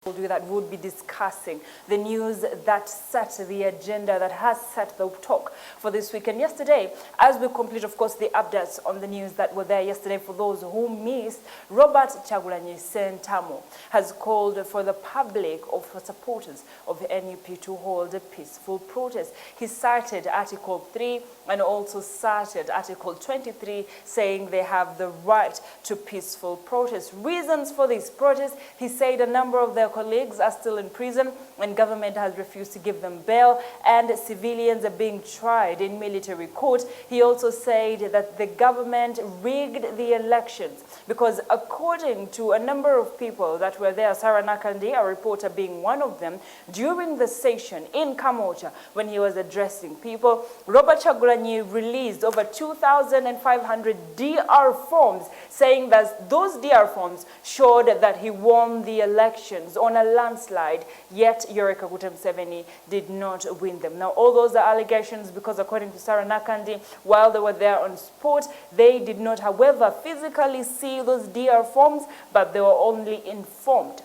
We'll do that. We'll be discussing the news that set the agenda, that has set the talk for this week. And yesterday, as we complete, of course, the updates on the news that were there yesterday for those who missed, Robert Kyagulanyi Ssentamu has called for the public or for supporters of NUP to hold a peaceful protest. He cited Article 3 and also cited Article 23, saying they have the right to peaceful protest. Reasons for this protest, he said a number of their colleagues are still in prison and government has refused to give them bail, and civilians are being tried in military court. He also said that the government rigged the elections because according to a number of people that were there, Sarah Nakandi, a reporter being one of them, during the session in Kamocha when he was addressing people, Robert Kyagulanyi released over 2,500 DR forms saying that those DR forms showed that he won the elections on a landslide, yet Yoweri Kaguta Museveni did not win them. Now, all those are allegations because according to Sarah Nakandi, while they were there on spot, they did not, however, physically see those DR forms, but they were only informed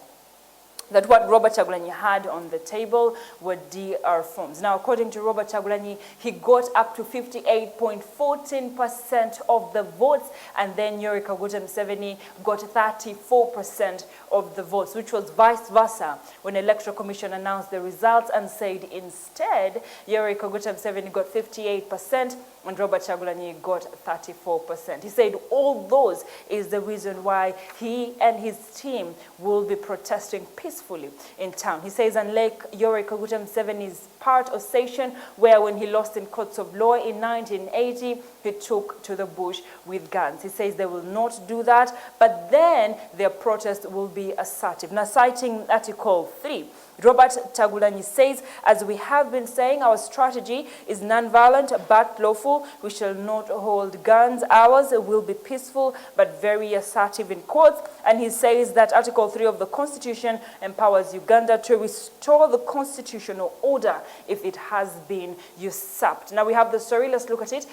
that what Robert Kyagulanyi had on the table were DR forms. Now, according to Robert Kyagulanyi, he got up to 58.14% of the votes, and then Yoweri Kaguta Museveni got 34% of the votes, which was vice versa when Electoral Commission announced the results and said instead, Yoweri Kaguta Museveni got 58% and Robert Kyagulanyi got 34%. He said all those is the reason why he and his team will be protesting peacefully in town. He says unlike Yoweri Kaguta Museveni's part of session where when he lost in courts of law in 1980, he took to the bush with guns. He says they will not do that, but then their protest will be assertive. Now, citing Article 3, Robert Kyagulanyi says, as we have been saying, our strategy is non-violent but lawful. We shall not hold guns. Ours will be peaceful but very assertive in courts. And he says that Article 3 of the Constitution empowers Uganda to restore the constitutional order if it has been usurped. Now we have the story. Let's look at it.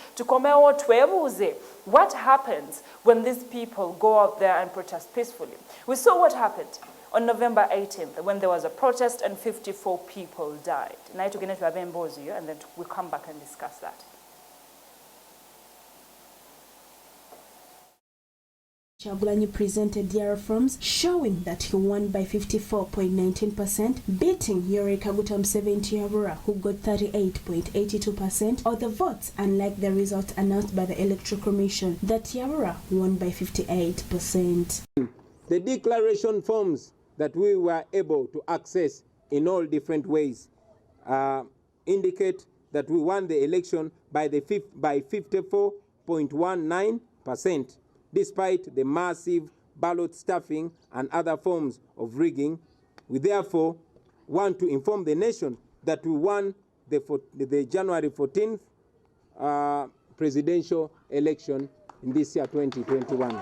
What happens when these people go out there and protest peacefully? We saw what happened on November 18th, when there was a protest and 54 people died. And then we'll come back and discuss that. Kyagulanyi presented DR forms showing that he won by 54.19%, beating Yoweri Kaguta Museveni, who got 38.82% of the votes, unlike the result announced by the Electoral Commission that Yoweri won by 58%. The declaration forms that we were able to access in all different ways indicate that we won the election by 54.19%, despite the massive ballot stuffing and other forms of rigging. We therefore want to inform the nation that we won the January 14th presidential election in this year 2021.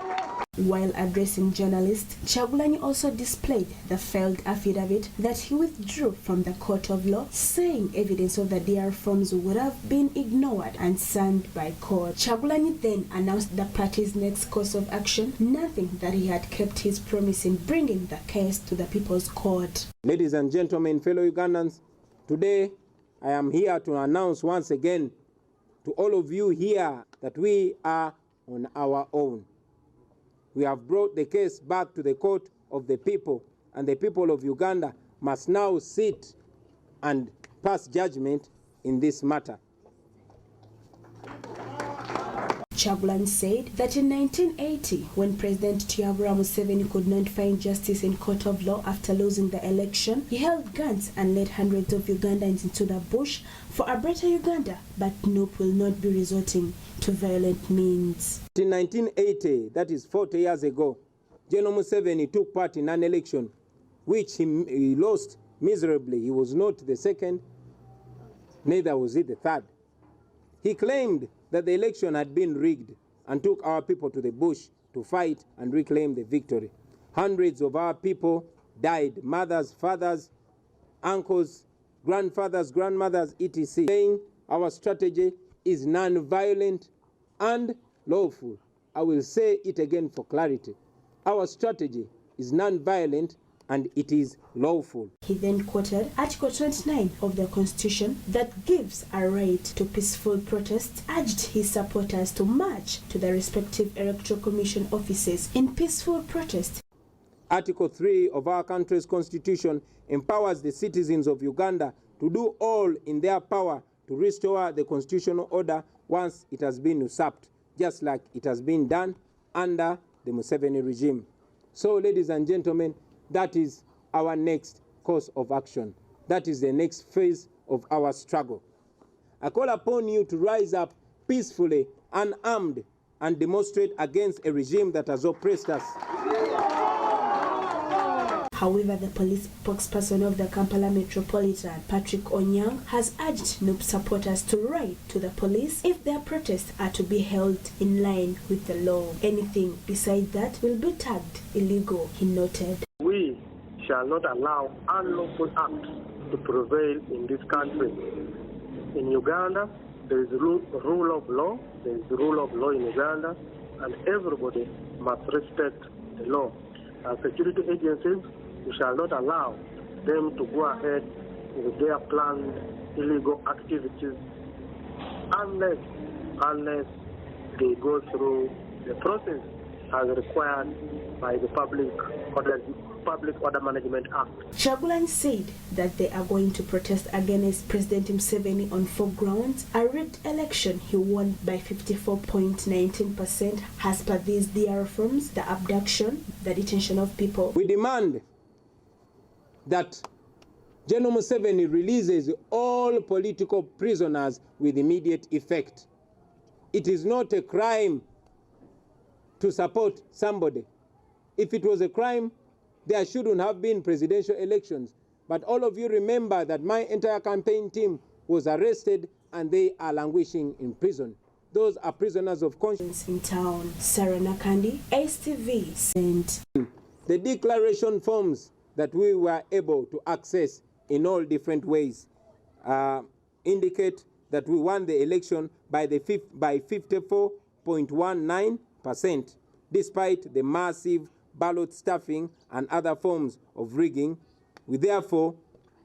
While addressing journalists, Kyagulanyi also displayed the filed affidavit that he withdrew from the court of law, saying evidence of the DR forms would have been ignored and signed by court. Kyagulanyi then announced the party's next course of action, nothing that he had kept his promise in bringing the case to the People's Court. Ladies and gentlemen, fellow Ugandans, today I am here to announce once again to all of you here that we are on our own. We have brought the case back to the court of the people, and the people of Uganda must now sit and pass judgment in this matter. Kyagulanyi said that in 1980, when President Yoweri Museveni could not find justice in court of law after losing the election, he held guns and led hundreds of Ugandans into the bush for a better Uganda, but NUP will not be resorting to violent means. In 1980, that is 40 years ago, General Museveni took part in an election which he lost miserably. He was not the second, neither was he the third. He claimed that the election had been rigged and took our people to the bush to fight and reclaim the victory. Hundreds of our people died, mothers, fathers, uncles, grandfathers, grandmothers, etc. Saying our strategy is non-violent and lawful. I will say it again for clarity. Our strategy is non-violent and it is lawful. He then quoted Article 29 of the Constitution that gives a right to peaceful protest, urged his supporters to march to the respective Electoral Commission offices in peaceful protest. Article 3 of our country's constitution empowers the citizens of Uganda to do all in their power to restore the constitutional order once it has been usurped, just like it has been done under the Museveni regime. So, ladies and gentlemen, that is our next course of action. That is the next phase of our struggle. I call upon you to rise up peacefully, unarmed, and demonstrate against a regime that has oppressed us. However, the police spokesperson of the Kampala Metropolitan, Patrick Onyang, has urged NUP supporters to write to the police if their protests are to be held in line with the law. Anything beside that will be tagged illegal, he noted. We shall not allow unlawful acts to prevail in this country. In Uganda, there is rule of law. There is the rule of law in Uganda, and everybody must respect the law. As security agencies, we shall not allow them to go ahead with their planned illegal activities unless they go through the process as required by the Public Order Management Act. Kyagulanyi said that they are going to protest against President Museveni on 4 grounds. A rigged election he won by 54.19% as per these DR forms, the abduction, the detention of people. We demand that General Museveni releases all political prisoners with immediate effect. It is not a crime to support somebody. If it was a crime, there shouldn't have been presidential elections. But all of you remember that my entire campaign team was arrested and they are languishing in prison. Those are prisoners of conscience. In town, Sarah Nakandi, STV, sent. The declaration forms that we were able to access in all different ways indicate that we won the election by 54.19%, despite the massive ballot stuffing and other forms of rigging. We therefore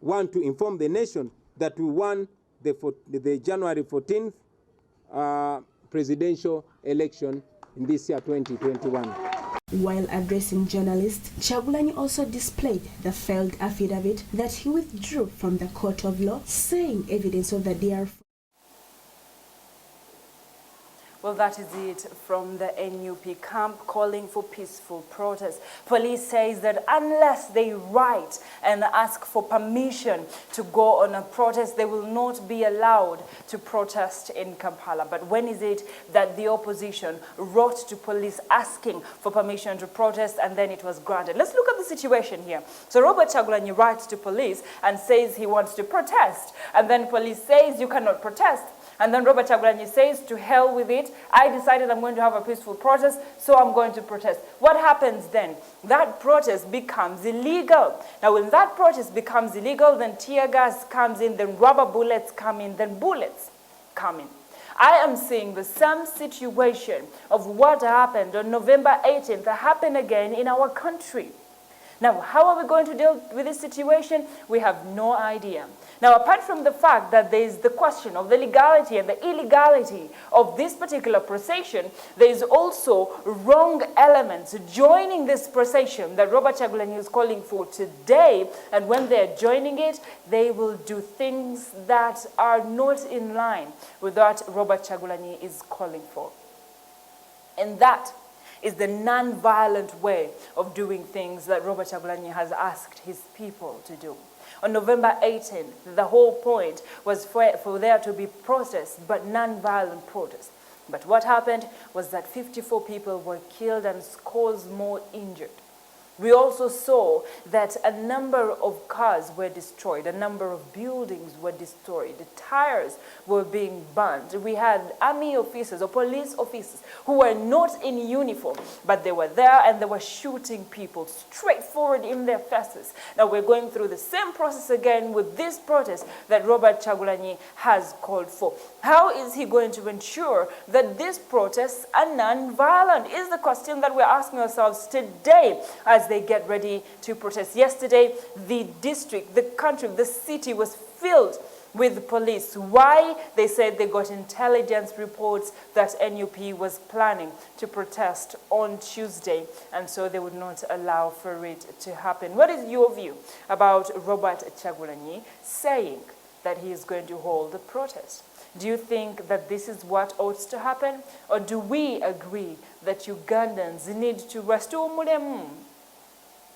want to inform the nation that we won the January 14th presidential election in this year 2021. While addressing journalists, Kyagulanyi also displayed the failed affidavit that he withdrew from the court of law, saying evidence of the DR. Well, that is it from the NUP camp calling for peaceful protest. Police says that unless they write and ask for permission to go on a protest, they will not be allowed to protest in Kampala. But when is it that the opposition wrote to police asking for permission to protest and then it was granted? Let's look at the situation here. So Robert Kyagulanyi writes to police and says he wants to protest. And then police says you cannot protest. And then Robert Kyagulanyi says, to hell with it. I decided I'm going to have a peaceful protest, so I'm going to protest. What happens then? That protest becomes illegal. Now, when that protest becomes illegal, then tear gas comes in, then rubber bullets come in, then bullets come in. I am seeing the same situation of what happened on November 18th happen again in our country. Now, how are we going to deal with this situation? We have no idea. Now, apart from the fact that there is the question of the legality and the illegality of this particular procession, there is also wrong elements joining this procession that Robert Kyagulanyi is calling for today. And when they're joining it, they will do things that are not in line with what Robert Kyagulanyi is calling for. And that is the non-violent way of doing things that Robert Kyagulanyi has asked his people to do. On November 18th, the whole point was for there to be protests, but non-violent protests. But what happened was that 54 people were killed and scores more injured. We also saw that a number of cars were destroyed, a number of buildings were destroyed, the tires were being burned. We had army officers or police officers who were not in uniform, but they were there and they were shooting people straight forward in their faces. Now we're going through the same process again with this protest that Robert Kyagulanyi has called for. How is he going to ensure that these protests are non-violent? Is the question that we're asking ourselves today as as they get ready to protest. Yesterday, the district, the country, the city was filled with police. Why? They said they got intelligence reports that NUP was planning to protest on Tuesday, and so they would not allow for it to happen. What is your view about Robert Kyagulanyi saying that he is going to hold the protest? Do you think that this is what ought to happen? Or do we agree that Ugandans need to restore mulemu?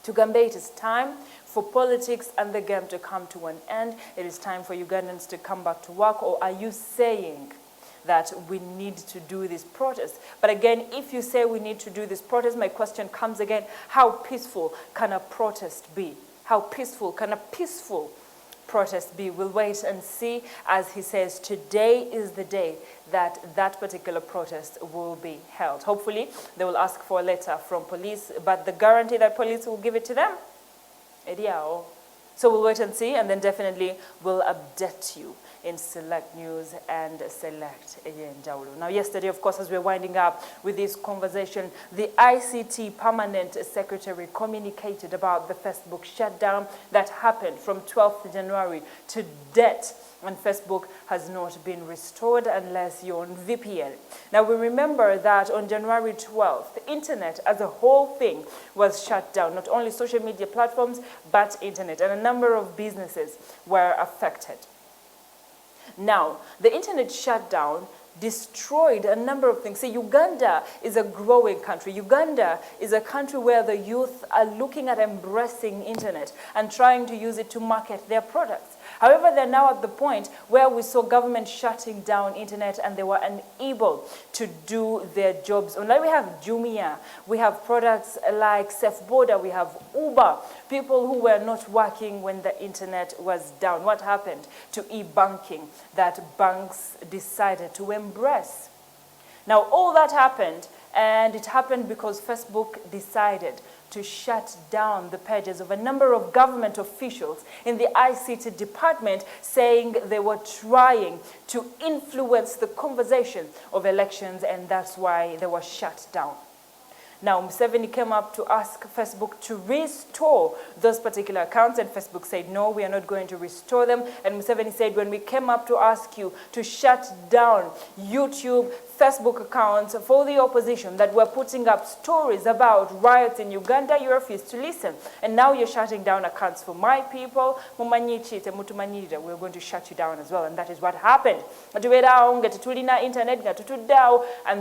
Tugambe, it is time for politics and the game to come to an end. It is time for Ugandans to come back to work. Or are you saying that we need to do this protest? But again, if you say we need to do this protest, my question comes again, how peaceful can a protest be? How peaceful can a peaceful protest be? We'll wait and see. As he says, today is the day that that particular protest will be held. Hopefully, they will ask for a letter from police, but the guarantee that police will give it to them, so we'll wait and see, and then definitely we'll update you in Select News and Select Yenjawulo. Now, yesterday, of course, as we're winding up with this conversation, the ICT Permanent Secretary communicated about the Facebook shutdown that happened from 12th January to date, and Facebook has not been restored unless you're on VPN. Now, we remember that on January 12th, the internet as a whole thing was shut down, not only social media platforms, but internet, and a number of businesses were affected. Now, the internet shutdown destroyed a number of things. See, Uganda is a growing country. Uganda is a country where the youth are looking at embracing internet and trying to use it to market their products. However, they're now at the point where we saw government shutting down internet and they were unable to do their jobs. Like we have Jumia, we have products like Safe Border, we have Uber, people who were not working when the internet was down. What happened to e-banking that banks decided to embrace? Now, all that happened, and it happened because Facebook decided to shut down the pages of a number of government officials in the ICT department, saying they were trying to influence the conversation of elections, and that's why they were shut down. Now, Museveni came up to ask Facebook to restore those particular accounts, and Facebook said, no, we are not going to restore them. And Museveni said, when we came up to ask you to shut down YouTube, Facebook accounts for the opposition that were putting up stories about riots in Uganda, you refused to listen. And now you're shutting down accounts for my people. We're going to shut you down as well. And that is what happened. And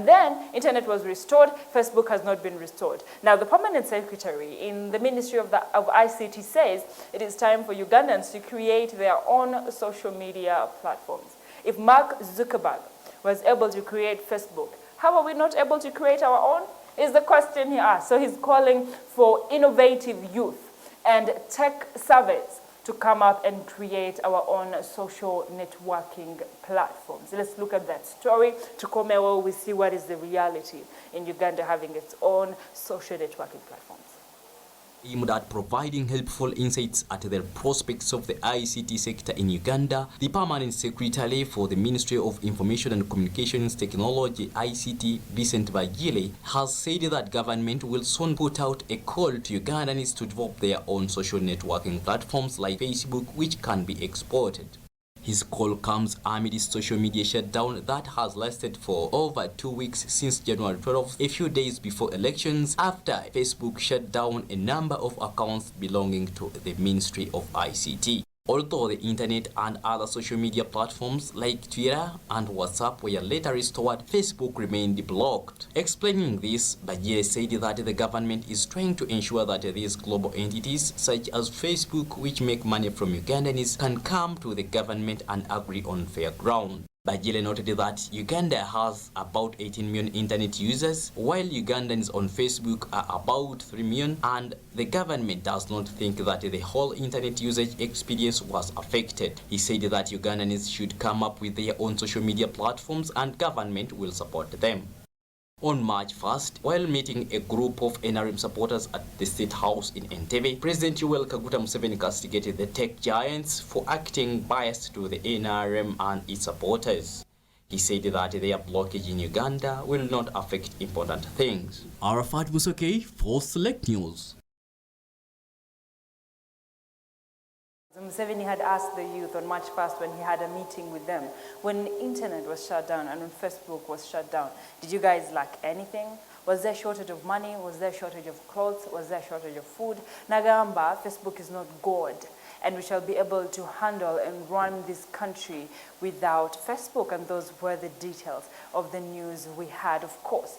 then internet was restored. Facebook has not been restored. Now, the permanent secretary in the Ministry of ICT says it is time for Ugandans to create their own social media platforms. If Mark Zuckerberg was able to create Facebook, how are we not able to create our own? Is the question he asked. So he's calling for innovative youth and tech savants to come up and create our own social networking platforms. Let's look at that story. To come where we see what is the reality in Uganda having its own social networking platforms. Aimed at providing helpful insights at the prospects of the ICT sector in Uganda, the Permanent Secretary for the Ministry of Information and Communications Technology (ICT), Vincent Bagile, has said that government will soon put out a call to Ugandans to develop their own social networking platforms like Facebook, which can be exported. His call comes amid a social media shutdown that has lasted for over 2 weeks since January 12th, a few days before elections, after Facebook shut down a number of accounts belonging to the Ministry of ICT. Although the internet and other social media platforms like Twitter and WhatsApp were later restored, Facebook remained blocked. Explaining this, Bagile said that the government is trying to ensure that these global entities, such as Facebook, which make money from Ugandans, can come to the government and agree on fair ground. Bagile noted that Uganda has about 18 million internet users, while Ugandans on Facebook are about 3 million, and the government does not think that the whole internet usage experience was affected. He said that Ugandans should come up with their own social media platforms and government will support them. On March 1st, while meeting a group of NRM supporters at the State House in Entebbe, President Yoweri Kaguta Museveni castigated the tech giants for acting biased to the NRM and its supporters. He said that their blockage in Uganda will not affect important things. Arafat Musoke for Select News. Museveni had asked the youth on March 1st when he had a meeting with them, when the internet was shut down and when Facebook was shut down, did you guys lack anything? Was there shortage of money? Was there shortage of clothes? Was there shortage of food? Nagamba, Facebook is not God, and we shall be able to handle and run this country without Facebook. And those were the details of the news we had, of course.